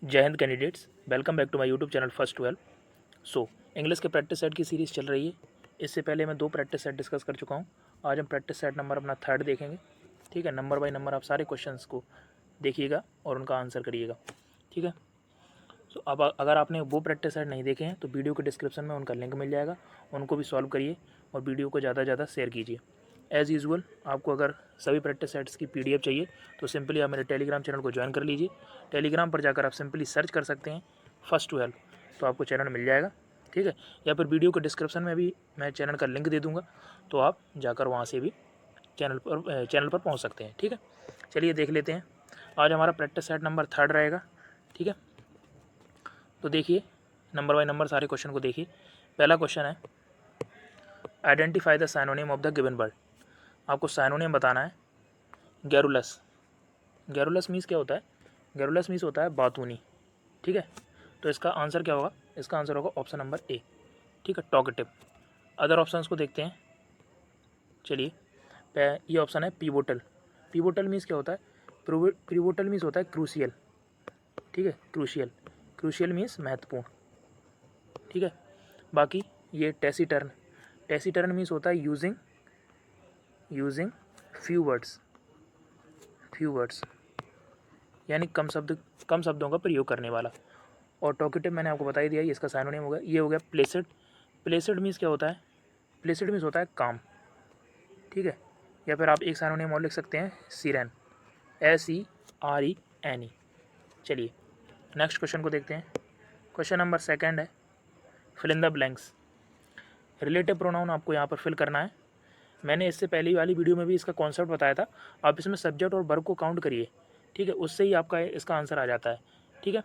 जय Hind candidates, welcome back to my YouTube channel first 12। So English के practice set की series चल रही है। इससे पहले मैं 2 प्रैक्टिस सेट डिस्कस कर चुका हूँ। आज हम प्रैक्टिस सेट नंबर अपना 3rd देखेंगे। ठीक है, नंबर बाय नंबर आप सारे क्वेश्चंस को देखिएगा और उनका आंसर करिएगा। ठीक है, सो अब अगर आपने वो प्रैक्टिस सेट नहीं देखे हैं तो वीडियो के डिस्क्रिप्शन में उनका लिंक मिल जाएगा, उनको भी सॉल्व करिए और वीडियो को ज़्यादा से ज़्यादा शेयर कीजिए। एज़ यूजुअल आपको अगर सभी प्रैक्टिस सेट्स की PDF चाहिए तो सिंपली आप मेरे टेलीग्राम चैनल को ज्वाइन कर लीजिए। टेलीग्राम पर जाकर आप सिंपली सर्च कर सकते हैं फर्स्ट 12, तो आपको चैनल मिल जाएगा। ठीक है, या फिर वीडियो के डिस्क्रिप्शन में भी मैं चैनल का लिंक दे दूँगा, तो आप जाकर वहाँ से भी चैनल पर पहुँच सकते हैं। ठीक है, चलिए देख लेते हैं। आज हमारा प्रैक्टिस सेट नंबर 3rd रहेगा। ठीक है, तो देखिए नंबर बाय नंबर सारे क्वेश्चन को देखिए। पहला क्वेश्चन है, identify the synonym of the given word. आपको साइनोनिम बताना है। गैरुलस, गैरुलस मीन्स क्या होता है? गैरुलस मीन्स होता है बातूनी। ठीक है, तो इसका आंसर क्या होगा? इसका आंसर होगा ऑप्शन नंबर ए। ठीक है, टॉकेटिव। अदर ऑप्शंस को देखते हैं। चलिए, ये ऑप्शन है पिवोटल। पिवोटल मीन्स क्या होता है? पिवोटल मीन्स होता है क्रूशियल। ठीक है, क्रूशियल, क्रूशियल मीन्स महत्वपूर्ण। ठीक है, बाकी ये टेसिटर्न। टेसिटर्न मीन्स होता है यूजिंग फ्यू वर्ड्स, यानी कम शब्दों का प्रयोग करने वाला। और टॉकेटिव मैंने आपको बता ही दिया, ये इसका साइनोनिम हो गया। ये हो गया प्लेसिड। प्लेसिड मीन्स क्या होता है? प्लेसिड मीन्स होता है काम। ठीक है, या फिर आप एक साइनोनिम और लिख सकते हैं, सीरेन, SERENE। चलिए नेक्स्ट क्वेश्चन को देखते हैं। क्वेश्चन नंबर 2 है, fill in the blanks. Relative pronoun आपको यहाँ पर फिल करना है। मैंने इससे पहली वाली वीडियो में भी इसका कॉन्सेप्ट बताया था। आप इसमें सब्जेक्ट और वर्ब को काउंट करिए। ठीक है, उससे ही आपका इसका आंसर आ जाता है। ठीक है,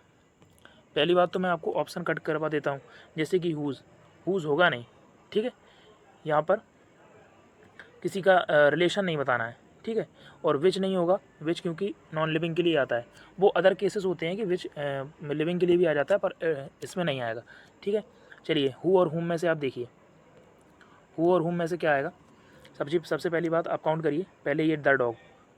पहली बात तो मैं आपको ऑप्शन कट करवा देता हूँ, जैसे कि हुज़ होगा नहीं। ठीक है, यहाँ पर किसी का रिलेशन नहीं बताना है। ठीक है, और विच नहीं होगा, विच क्योंकि नॉन लिविंग के लिए आता है। वो अदर केसेस होते हैं कि विच लिविंग के लिए भी आ जाता है, पर इसमें नहीं आएगा। ठीक है, चलिए हु और हुम में से आप देखिए, हु और हुम में से क्या आएगा? सबसे पहली बात आप काउंट करिए। पहले ये द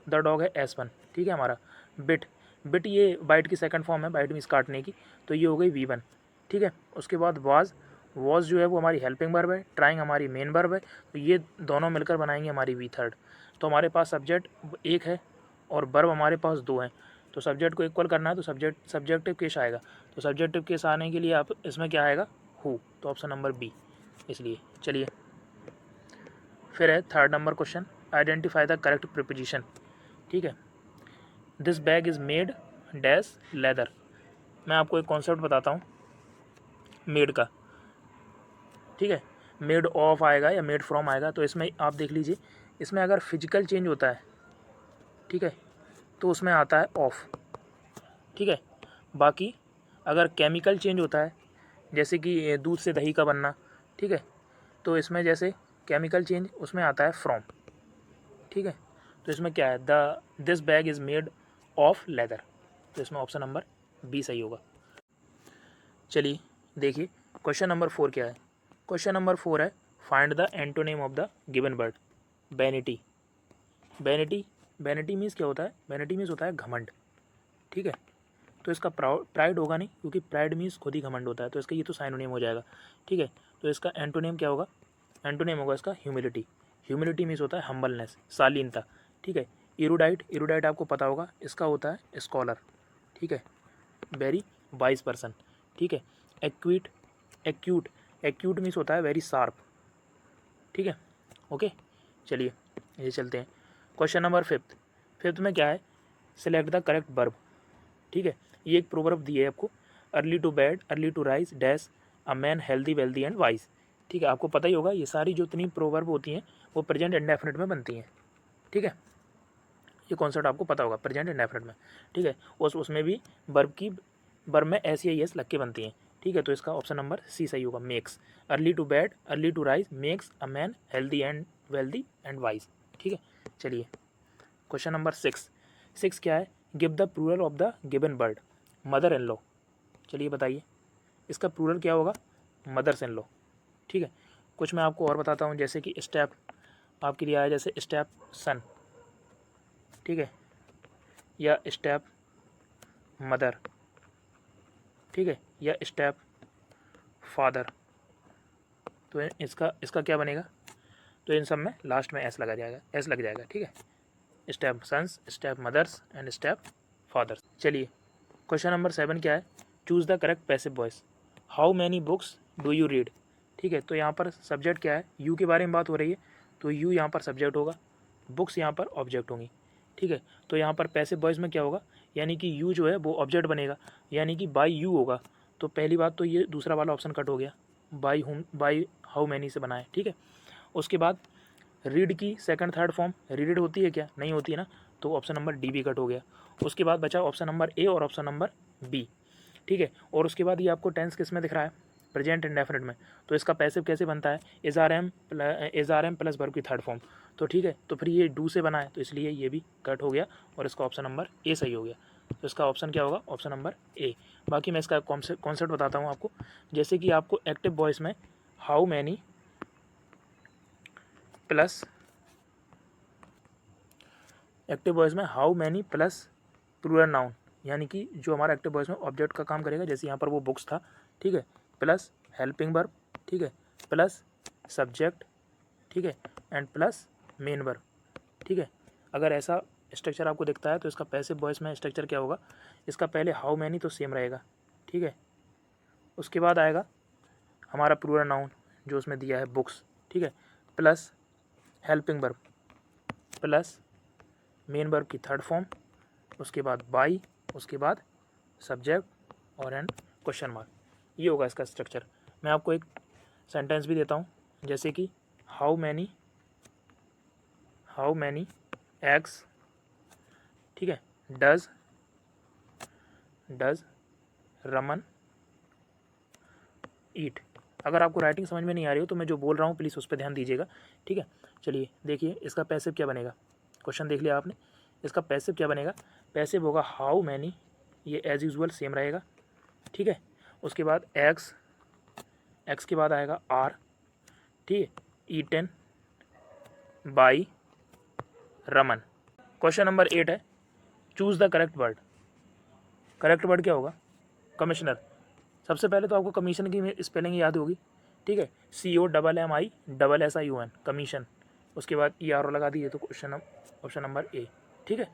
डॉग है S1। ठीक है, हमारा बिट ये बाइट की सेकंड फॉर्म है, बाइट मीन्स काटने की, तो ये हो गई V1। ठीक है, उसके बाद वॉज जो है वो हमारी हेल्पिंग वर्ब है, ट्राइंग हमारी मेन वर्ब है, तो ये दोनों मिलकर बनाएंगे हमारी V3। तो हमारे पास सब्जेक्ट 1 है और वर्ब हमारे पास 2 हैं, तो सब्जेक्ट को इक्वल करना है तो सब्जेक्टिव केस आएगा। तो सब्जेक्टिव केस आने के लिए आप इसमें क्या आएगा? हु, तो ऑप्शन नंबर B। इसलिए चलिए फिर है 3rd number question, identify the correct preposition. ठीक है, this bag is made dash leather. मैं आपको एक कॉन्सेप्ट बताता हूँ मेड का। ठीक है, मेड ऑफ आएगा या मेड फ्रॉम आएगा, तो इसमें आप देख लीजिए, इसमें अगर फिजिकल चेंज होता है, ठीक है, तो उसमें आता है ऑफ। ठीक है, बाकी अगर केमिकल चेंज होता है, जैसे कि दूध से दही का बनना, ठीक है, तो इसमें जैसे केमिकल चेंज उसमें आता है फ्रॉम। ठीक है, तो इसमें क्या है? This bag is made of leather, तो इसमें ऑप्शन नंबर B सही होगा। चलिए देखिए क्वेश्चन नंबर 4 क्या है। क्वेश्चन नंबर 4 है, find the antonym of the given word. Vanity. Vanity means क्या होता है? वैनिटी मीन्स होता है घमंड। ठीक है, तो इसका प्राइड होगा नहीं, क्योंकि प्राइड मीन्स खुद ही घमंड होता है, तो इसका ये तो साइनोनिम हो जाएगा। ठीक है, तो इसका एंटोनिम क्या होगा? एंटोनिम होगा इसका ह्यूमिलिटी। ह्यूमिलिटी मीन्स होता है हम्बलनेस, शालीनता। ठीक है, इरूडाइट आपको पता होगा, इसका होता है स्कॉलर। ठीक है, वेरी वाइज पर्सन। ठीक है, एक्यूट एक्यूट मीन्स होता है वेरी शार्प। ठीक है, ओके, चलिए ये चलते हैं। क्वेश्चन नंबर 5 में क्या है? Select the correct verb. ठीक है, ये एक प्रोवर्ब दिए है आपको, early to bed, early to rise, dash a man healthy wealthy and wise. ठीक है, आपको पता ही होगा ये सारी जो इतनी प्रोवर्ब होती हैं वो प्रेजेंट इंडेफिनिट में बनती हैं। ठीक है, ये कॉन्सेप्ट आपको पता होगा प्रेजेंट इंडेफिनिट में। ठीक है, उसमें भी वर्ब में SEIS लग के बनती हैं। ठीक है, तो इसका ऑप्शन नंबर C सही होगा, makes. Early to bed, early to rise, makes a man healthy and wealthy and wise. ठीक है, चलिए क्वेश्चन नंबर 6 क्या है? Give the plural of the given word. Mother in law. चलिए बताइए इसका प्लूरल क्या होगा? Mothers in law. ठीक है, कुछ मैं आपको और बताता हूँ, जैसे कि स्टेप आपके लिए आया, जैसे स्टेप सन। ठीक है, या स्टेप मदर, ठीक है, या स्टेप फादर, तो इसका क्या बनेगा, तो इन सब में लास्ट में एस लग जाएगा, ठीक है। Step sons, step mothers and step fathers. चलिए क्वेश्चन नंबर 7 क्या है, choose the correct passive voice, how many books do you read. ठीक है, तो यहाँ पर सब्जेक्ट क्या है, यू के बारे में बात हो रही है, तो यू यहाँ पर सब्जेक्ट होगा, बुक्स यहाँ पर ऑब्जेक्ट होंगी। ठीक है, तो यहाँ पर पैसिव वॉइस में क्या होगा, यानी कि यू जो है वो ऑब्जेक्ट बनेगा, यानी कि बाई यू होगा। तो पहली बात तो ये दूसरा वाला ऑप्शन कट हो गया, बाई हाउ मैनी से बना है। ठीक है, उसके बाद रीड की सेकंड थर्ड फॉर्म रीडेड होती है क्या, नहीं होती है ना, तो ऑप्शन नंबर डी भी कट हो गया। उसके बाद बचा ऑप्शन नंबर ए और ऑप्शन नंबर बी। ठीक है, और उसके बाद ये आपको टेंस किस में दिख रहा है, प्रेजेंट इंडेफिनिट में, तो इसका पैसिव कैसे बनता है, is are am plus verb की थर्ड फॉर्म। तो ठीक है, तो फिर ये डू से बना है, तो इसलिए ये भी कट हो गया और इसका ऑप्शन नंबर ए सही हो गया। तो इसका ऑप्शन क्या होगा, ऑप्शन नंबर ए। बाकी मैं इसका कॉन्सेप्ट बताता हूँ आपको, जैसे कि आपको एक्टिव वॉइस में how many plus active voice में how many plus plural noun, यानी कि जो हमारा एक्टिव वॉइस में ऑब्जेक्ट का काम करेगा, जैसे यहाँ पर वो बुक्स था, ठीक है, प्लस हेल्पिंग वर्ब, ठीक है, प्लस सब्जेक्ट, ठीक है, एंड प्लस मेन वर्ब। ठीक है, अगर ऐसा स्ट्रक्चर आपको दिखता है तो इसका पैसिव वॉइस में स्ट्रक्चर क्या होगा, इसका पहले हाउ मैनी तो सेम रहेगा, ठीक है, उसके बाद आएगा हमारा प्लूरल नाउन जो उसमें दिया है बुक्स, ठीक है, plus helping verb, plus main verb की थर्ड फॉर्म, उसके बाद बाई, उसके बाद सब्जेक्ट और एंड क्वेश्चन मार्क। ये होगा इसका स्ट्रक्चर। मैं आपको एक सेंटेंस भी देता हूँ, जैसे कि हाउ मैनी एग्स, ठीक है, डज रमन ईट। अगर आपको राइटिंग समझ में नहीं आ रही हो तो मैं जो बोल रहा हूँ प्लीज़ उस पर ध्यान दीजिएगा। ठीक है, चलिए देखिए इसका पैसिव क्या बनेगा, क्वेश्चन देख लिया आपने, इसका पैसिव क्या बनेगा, पैसिव होगा हाउ मैनी, ये एज यूजुअल सेम रहेगा, ठीक है, उसके बाद एक्स के बाद आएगा आर, ठीक है, eaten by Raman. Question number 8 है, choose the correct word. Correct word क्या होगा, कमिश्नर। सबसे पहले तो आपको कमीशन की स्पेलिंग याद होगी, ठीक है, COMMISSION कमीशन, उसके बाद ER लगा दीजिए तो ऑप्शन नंबर ए। ठीक है,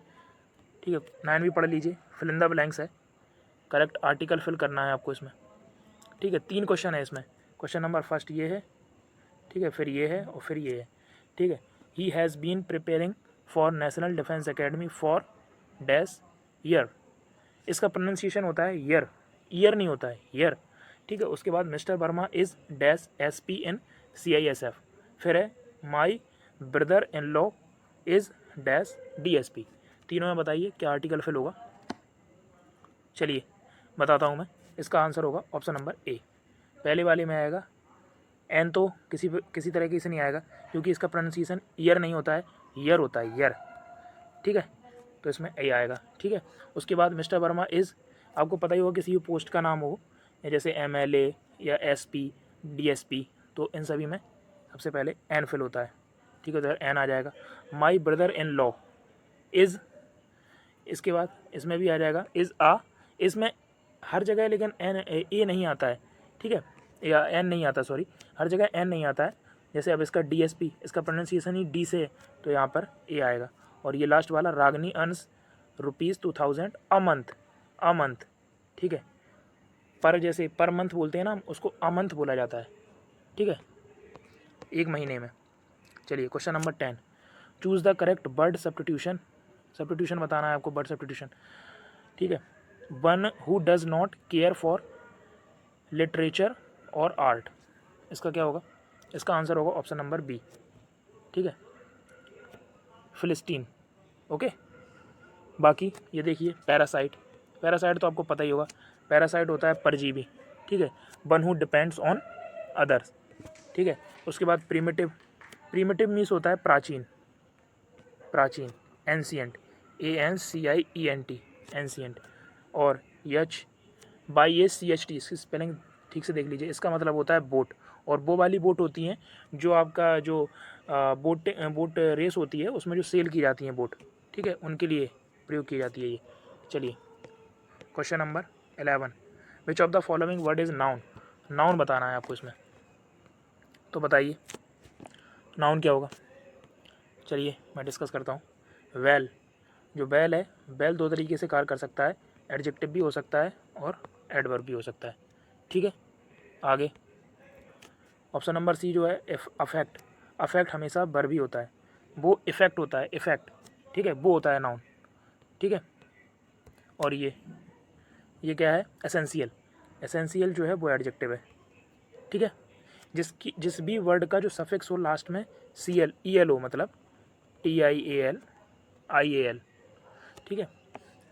9 भी पढ़ लीजिए, फिल इन द ब्लैंक्स है, करेक्ट आर्टिकल फिल करना है आपको इसमें। ठीक है, 3 क्वेश्चन है इसमें, क्वेश्चन नंबर फर्स्ट ये है, ठीक है, फिर ये है और फिर ये है। ठीक है, he has been preparing for National Defence Academy for dash year, इसका प्रोनाउंसिएशन होता है ईयर, ईयर नहीं होता है ईयर। ठीक है, उसके बाद mister Verma is dash SP in CISF, फिर है my brother in law is dash DSP। तीनों में बताइए क्या आर्टिकल फिल होगा। चलिए बताता हूँ मैं, इसका आंसर होगा ऑप्शन नंबर ए। पहले वाले में आएगा एन, तो किसी तरीके से नहीं आएगा क्योंकि इसका प्रोनाउंसिएशन ईयर नहीं होता है, ईयर होता है ईयर। ठीक है, तो इसमें ए आएगा। ठीक है, उसके बाद मिस्टर वर्मा इज़, आपको पता ही होगा किसी भी पोस्ट का नाम हो, जैसे MLA या SP DSP, तो इन सभी में सबसे पहले एन फिल होता है। ठीक है, तो एन आ जाएगा। My brother in law is, इसके बाद इसमें भी आ जाएगा इज़ आ, इसमें हर जगह लेकिन एन ए नहीं आता है, ठीक है, या एन नहीं आता, सॉरी, हर जगह एन नहीं आता है। जैसे अब इसका DSP, इसका प्रोनाउंसिएशन ही डी से है, तो यहाँ पर ए आएगा। और ये लास्ट वाला रागनी अर्न्स ₹2000 अ मंथ, ठीक है, पर जैसे पर मंथ बोलते हैं ना, उसको अ मंथ बोला जाता है, ठीक है, एक महीने में। चलिए question number 10, choose the correct word substitution बताना है आपको, वर्ड सब्स्टिट्यूशन। ठीक है, one who does not care for literature और आर्ट, इसका क्या होगा, इसका आंसर होगा ऑप्शन नंबर बी। ठीक है, फिलिस्तीन। ओके, बाकी ये देखिए पैरासाइट तो आपको पता ही होगा, पैरासाइट होता है परजीवी। ठीक है, one who depends on others. ठीक है, उसके बाद प्रीमिटिव मीन्स होता है प्राचीन, एंशिएंट, ANCIENT एंशिएंट। और BYACHT, इसकी स्पेलिंग ठीक से देख लीजिए, इसका मतलब होता है बोट। और वो वाली बोट होती हैं जो आपका जो बोट रेस होती है उसमें जो सेल की जाती हैं बोट, ठीक है, उनके लिए प्रयोग की जाती है ये। चलिए question number 11, which of the following word is noun, noun बताना है आपको इसमें, तो बताइए नाउन क्या होगा। चलिए मैं डिस्कस करता हूँ। वेल, जो बैल है, बैल दो तरीके से कार्य कर सकता है, एडजेक्टिव भी हो सकता है और एडवर्ब भी हो सकता है। ठीक है, आगे ऑप्शन नंबर सी जो है अफेक्ट, अफेक्ट हमेशा वर्ब ही होता है, वो इफेक्ट होता है, इफेक्ट। ठीक है, वो होता है नाउन। ठीक है, और ये क्या है, एसेंशियल, एसेंशियल जो है वो एडजेक्टिव है। ठीक है, जिस भी वर्ड का जो सफिक्स हो लास्ट में सी एल ई एल हो, मतलब TIAL, ठीक है,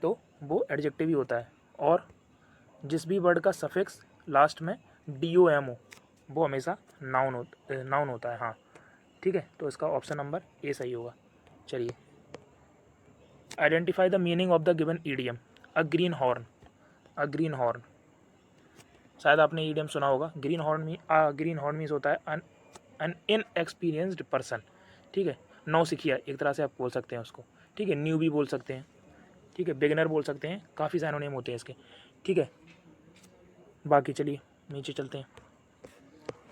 तो वो एडजेक्टिव ही होता है। और जिस भी वर्ड का सफिक्स लास्ट में DOM हो, वो हमेशा नाउन होता है। हाँ ठीक है, तो इसका ऑप्शन नंबर ए सही होगा। चलिए, identify the meaning of the given idiom. A green horn, a green horn, शायद आपने ईडियम सुना होगा। ग्रीन हॉर्न मीन्स होता है अन इनएक्सपीरियंस्ड पर्सन। ठीक है, नौसिखिया एक तरह से आप बोल सकते हैं उसको। ठीक है, न्यू भी बोल सकते हैं। ठीक है, बिगिनर बोल सकते हैं, काफ़ी साइनोनिम होते हैं इसके। ठीक है, बाकी चलिए नीचे चलते हैं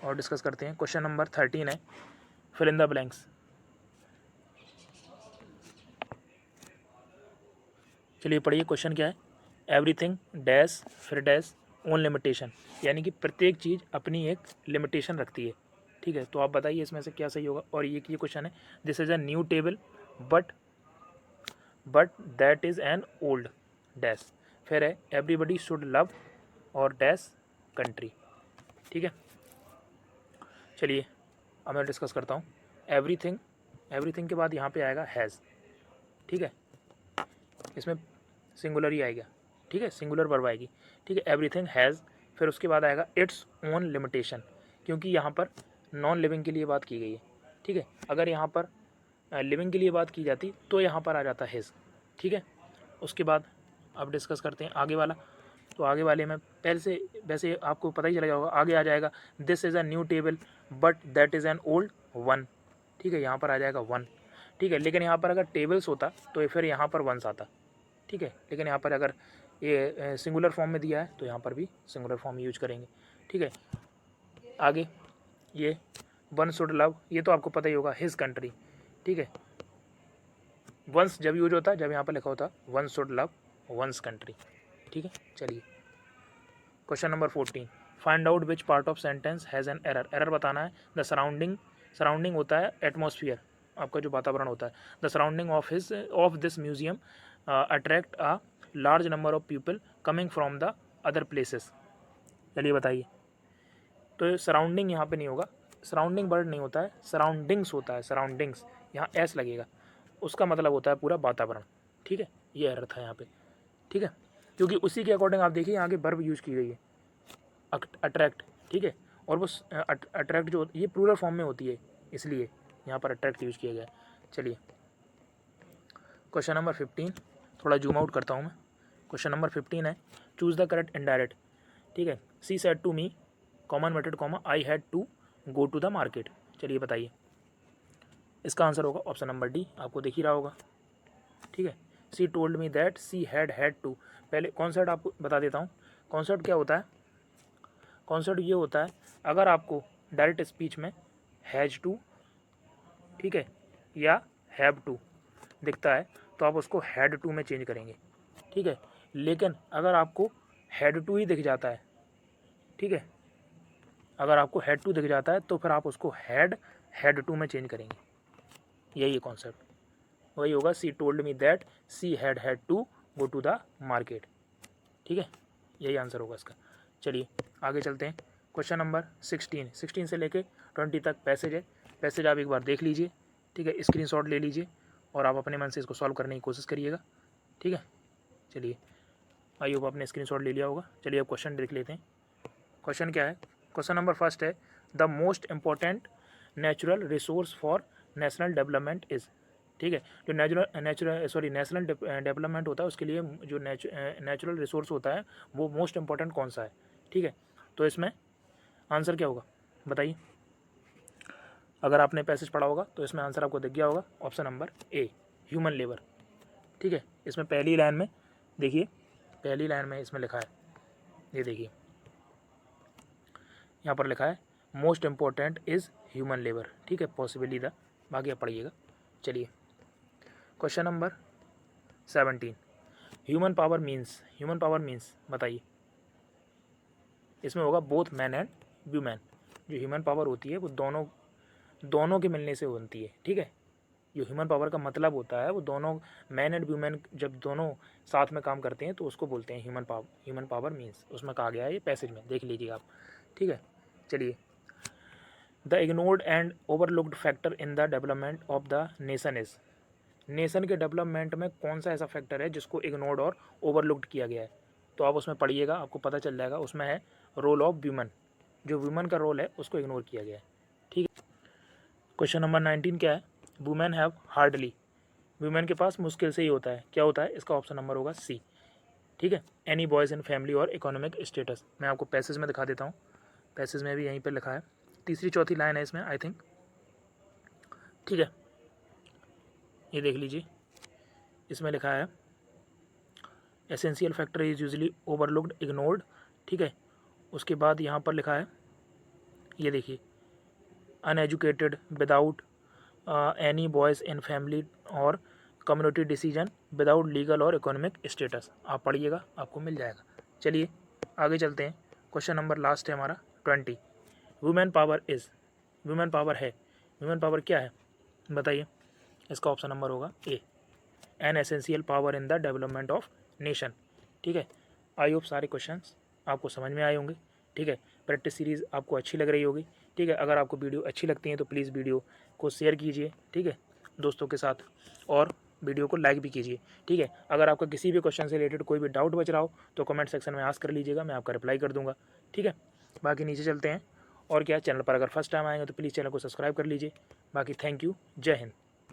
और डिस्कस करते हैं। क्वेश्चन नंबर 13 है, फिल इन द ब्लैंक्स। चलिए पढ़िए, क्वेश्चन क्या है। एवरीथिंग डैश फिर डैश ओन लिमिटेशन, यानी कि प्रत्येक चीज़ अपनी एक लिमिटेशन रखती है। ठीक है, तो आप बताइए इसमें से क्या सही होगा। और ये क्वेश्चन है, this is a new table but that is an old dash. फिर है एवरीबडी शुड लव और डैश कंट्री। ठीक है, चलिए अब मैं डिस्कस करता हूँ। एवरीथिंग, एवरीथिंग के बाद यहाँ पे आएगा हैज़। ठीक है, इसमें सिंगुलर ही आएगा। ठीक है, सिंगुलर वर्ब आएगी। ठीक है, एवरीथिंग हैज़, फिर उसके बाद आएगा इट्स ओन लिमिटेशन, क्योंकि यहाँ पर नॉन लिविंग के लिए बात की गई है। ठीक है, अगर यहाँ पर लिविंग के लिए बात की जाती तो यहाँ पर आ जाता हिज। ठीक है, उसके बाद अब डिस्कस करते हैं आगे वाला। तो आगे वाले में पहले से वैसे आपको पता ही चला होगा, आगे आ जाएगा this is a new table but that is an old one. ठीक है, यहाँ पर आ जाएगा वन। ठीक है, लेकिन यहाँ पर अगर टेबल्स होता तो फिर यहाँ पर वंस आता। ठीक है, लेकिन यहाँ पर अगर ये सिंगुलर फॉर्म में दिया है तो यहाँ पर भी सिंगुलर फॉर्म यूज करेंगे। ठीक है, आगे ये वन शुड लव, ये तो आपको पता ही होगा, हिज कंट्री। ठीक है, वंस जब यूज होता है जब यहाँ पर लिखा होता one should love one's country. ठीक है, चलिए question number 14, find out which part of sentence has an error. Error बताना है। द सराउंडिंग, सराउंडिंग होता है एटमॉस्फियर, आपका जो वातावरण होता है। The surrounding of this museum attract a large number of people coming from the other places. चलिए बताइए, तो सराउंडिंग यहाँ पे नहीं होगा, सराउंडिंग वर्ड नहीं होता है, सराउंडिंग्स होता है, सराउंडिंग्स, यहाँ एस लगेगा, उसका मतलब होता है पूरा वातावरण। ठीक है, ये एरर था यहाँ पे। ठीक है, क्योंकि उसी के अकॉर्डिंग आप देखिए यहाँ के वर्ब यूज़ की गई है, अट्रैक्ट। ठीक है, और वो अट्रैक्ट जो ये प्लूरल फॉर्म में होती है, इसलिए यहाँ पर अट्रैक्ट यूज़ किया गया है। चलिए क्वेश्चन नंबर 15, थोड़ा जूम आउट करता हूँ मैं। क्वेश्चन नंबर 15 है, चूज़ द करेक्ट इनडायरेक्ट। ठीक है, she said to me common method comma I had to go to the market. चलिए बताइए, इसका आंसर होगा ऑप्शन नंबर डी, आपको दिख ही रहा होगा। ठीक है, she told me that she had to. पहले कॉन्सेप्ट आपको बता देता हूँ। कॉन्सेप्ट क्या होता है, कॉन्सेप्ट ये होता है, अगर आपको डायरेक्ट स्पीच में हैज टू, ठीक है, या हैव टू दिखता है तो आप उसको हैड टू में चेंज करेंगे। ठीक है, लेकिन अगर आपको हैड टू ही दिख जाता है, ठीक है, अगर आपको हैड टू दिख जाता है तो फिर आप उसको हैड टू में चेंज करेंगे। यही है कॉन्सेप्ट, वही होगा she told me that she had to go to the market. ठीक है, यही आंसर होगा इसका। चलिए आगे चलते हैं। क्वेश्चन नंबर 16 से लेके 20 तक पैसेज है। पैसेज आप एक बार देख लीजिए। ठीक है, स्क्रीनशॉट ले लीजिए और आप अपने मन से इसको सॉल्व करने की कोशिश करिएगा। ठीक है, चलिए आई होप आपने स्क्रीनशॉट ले लिया होगा। चलिए अब क्वेश्चन देख लेते हैं। क्वेश्चन क्या है, क्वेश्चन नंबर फर्स्ट है, the most important natural resource for national development is. ठीक है, जो नेशनल डेवलपमेंट होता है उसके लिए जो नेचुरल रिसोर्स होता है वो मोस्ट इम्पॉर्टेंट कौन सा है। ठीक है, तो इसमें आंसर क्या होगा बताइए। अगर आपने पैसेज पढ़ा होगा तो इसमें आंसर आपको दिख गया होगा, option number A, human labour. ठीक है, इसमें पहली लाइन में देखिए, पहली लाइन में इसमें लिखा है, ये देखिए यहाँ पर लिखा है most important is human labour, ठीक है, पॉसिबली द, बाकी आप पढ़िएगा। चलिए question number 17, human power means बताइए। इसमें होगा बोथ मैन एंड वुमेन। जो ह्यूमन पावर होती है वो दोनों के मिलने से बनती है, ठीक है। जो ह्यूमन पावर का मतलब होता है वो दोनों मैन एंड वुमेन जब दोनों साथ में काम करते हैं तो उसको बोलते हैं ह्यूमन पावर मीन्स। उसमें कहा गया है ये पैसेज में, देख लीजिए आप, ठीक है। चलिए the ignored and overlooked factor in the development of the nation is. Nation के डेवलपमेंट में कौन सा ऐसा फैक्टर है जिसको इग्नोर्ड और ओवरलुक्ड किया गया है, तो आप उसमें पढ़िएगा, आपको पता चल जाएगा। उसमें है रोल ऑफ वुमेन, जो वुमेन का रोल है उसको इग्नोर किया गया है, ठीक है। क्वेश्चन नंबर 19 क्या है, वुमेन हैव हार्डली, वुमेन के पास मुश्किल से ही होता है, क्या होता है, इसका ऑप्शन नंबर होगा सी, ठीक है। एनी बॉयज़ इन फैमिली और इकोनॉमिक स्टेटस। मैं आपको पैसेज में दिखा देता हूँ, पैसेज में भी यहीं पर लिखा है, तीसरी चौथी लाइन है इसमें आई थिंक, ठीक है। ये देख लीजिए, इसमें लिखा है essential factor is usually overlooked ignored, ठीक है। उसके बाद यहाँ पर लिखा है, ये देखिए, uneducated, without any boys in family और कम्युनिटी डिसीजन, विदाउट लीगल और इकोनॉमिक स्टेटस। आप पढ़िएगा, आपको मिल जाएगा। चलिए आगे चलते हैं। क्वेश्चन नंबर लास्ट है हमारा 20, women power is, women power है, वुमेन पावर क्या है बताइए। इसका ऑप्शन नंबर होगा A, an essential power in the development of nation, ठीक है। आई होप सारे क्वेश्चंस आपको समझ में आए होंगे, ठीक है। प्रैक्टिस सीरीज़ आपको अच्छी लग रही होगी, ठीक है। अगर आपको वीडियो अच्छी लगती है तो प्लीज़ वीडियो को शेयर कीजिए, ठीक है, दोस्तों के साथ, और वीडियो को लाइक भी कीजिए, ठीक है। अगर आपका किसी भी क्वेश्चन से रिलेटेड कोई भी डाउट बच रहा हो तो कमेंट सेक्शन में आस्क कर लीजिएगा, मैं आपका रिप्लाई कर दूंगा, ठीक है। बाकी नीचे चलते हैं, और क्या, चैनल पर अगर फर्स्ट टाइम आएंगे तो प्लीज़ चैनल को सब्सक्राइब कर लीजिए। बाकी थैंक यू, जय हिंद।